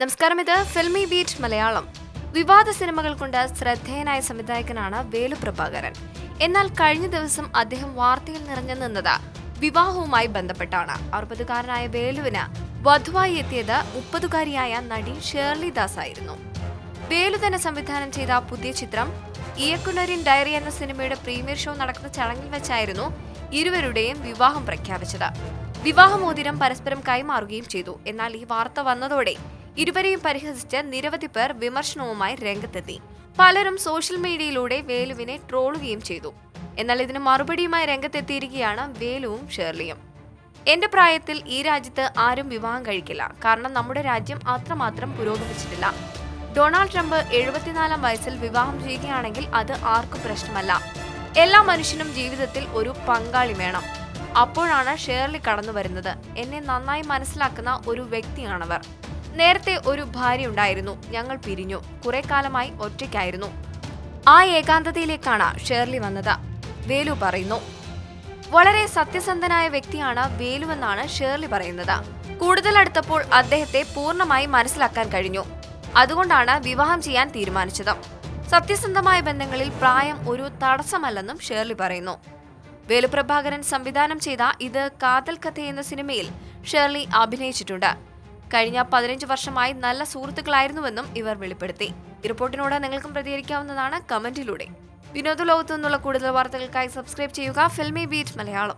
നമസ്കാരം, ഇത് filmy beat Malayalam. വിവാദ സിനിമകൾ കൊണ്ട് ശ്രദ്ധേയനായ സംവിധായകനാണ് വേലു പ്രഭാകരൻ. എന്നാൽ കഴിഞ്ഞ ദിവസം അദ്ദേഹം വാർത്തയിൽ നിറഞ്ഞു നിന്നത് വിവാഹവുമായി ബന്ധപ്പെട്ടാണ്. 60കാരനായ വേലുവിന് വധുവായി എത്തിയത് 30കാരിയായ നടി ഷേർലി ദാസ് ആയിരുന്നു. വേലു തന്നെ സംവിധാനം ചെയ്ത പുതിയ ചിത്രം ഇയക്കുനരിൻ ഡയറി എന്ന സിനിമയുടെ പ്രീമിയർ ഷോ നടക്കുന്ന ചടങ്ങിൽ വെച്ചായിരുന്നു ഇരുവരുടെയും വിവാഹം പ്രഖ്യാപിച്ചത്. വിവാഹമോതിരം പരസ്പരം കൈമാറുകയും ചെയ്തു. എന്നാൽ ഈ വാർത്ത വന്നതോടെ ഇരുവരെയും പരിഹസിച്ച് നിരവധി പേർ വിമർശനവുമായി രംഗത്തെത്തി. പലരും സോഷ്യൽ മീഡിയയിലൂടെ വേലുവിനെ ട്രോളുകയും ചെയ്തു. എന്നാൽ ഇതിന് മറുപടിയുമായി രംഗത്തെത്തിയിരിക്കുകയാണ് വേലുവും ഷേർലിയും. എന്റെ പ്രായത്തിൽ ഈ രാജ്യത്ത് ആരും വിവാഹം കഴിക്കില്ല, കാരണം നമ്മുടെ രാജ്യം അത്രമാത്രം പുരോഗമിച്ചിട്ടില്ല. ഡൊണാൾഡ് ട്രംപ് 74-ാം വയസ്സിൽ വിവാഹം ചെയ്യുകയാണെങ്കിൽ അത് ആർക്കും പ്രശ്നമല്ല. എല്ലാ മനുഷ്യനും ജീവിതത്തിൽ ഒരു പങ്കാളി വേണം. അപ്പോഴാണ് ഷേർലി കടന്നു വരുന്നത്. എന്നെ നന്നായി മനസ്സിലാക്കുന്ന ഒരു വ്യക്തിയാണവർ. നേരത്തെ ഒരു ഭാര്യ ഉണ്ടായിരുന്നു, ഞങ്ങൾ പിരിഞ്ഞു. കുറെ കാലമായി ഒറ്റയ്ക്കായിരുന്നു. ആ ഏകാന്തതയിലേക്കാണ് ഷേർലി വന്നത്, വേലു പറയുന്നു. വളരെ സത്യസന്ധനായ വ്യക്തിയാണ് വേലുവെന്നാണ് ഷേർലി പറയുന്നത്. കൂടുതൽ അടുത്തപ്പോൾ അദ്ദേഹത്തെ പൂർണ്ണമായി മനസ്സിലാക്കാൻ കഴിഞ്ഞു. അതുകൊണ്ടാണ് വിവാഹം ചെയ്യാൻ തീരുമാനിച്ചത്. സത്യസന്ധമായ ബന്ധങ്ങളിൽ പ്രായം ഒരു തടസ്സമല്ലെന്നും ഷേർലി പറയുന്നു. വേലു പ്രഭാകരൻ സംവിധാനം ചെയ്ത ഇത് കാതൽ കഥ എന്ന സിനിമയിൽ ഷേർലി അഭിനയിച്ചിട്ടുണ്ട്. കഴിഞ്ഞ 15 വർഷമായി നല്ല സുഹൃത്തുക്കളായിരുന്നുവെന്നും ഇവർ വെളിപ്പെടുത്തി. ഈ റിപ്പോർട്ടിനോട് നിങ്ങൾക്കും പ്രതികരിക്കാവുന്നതാണ് കമന്റിലൂടെ. വിനോദ ലോകത്തു നിന്നുള്ള കൂടുതൽ വാർത്തകൾക്കായി സബ്സ്ക്രൈബ് ചെയ്യുക ഫിൽമി ബീറ്റ് മലയാളം.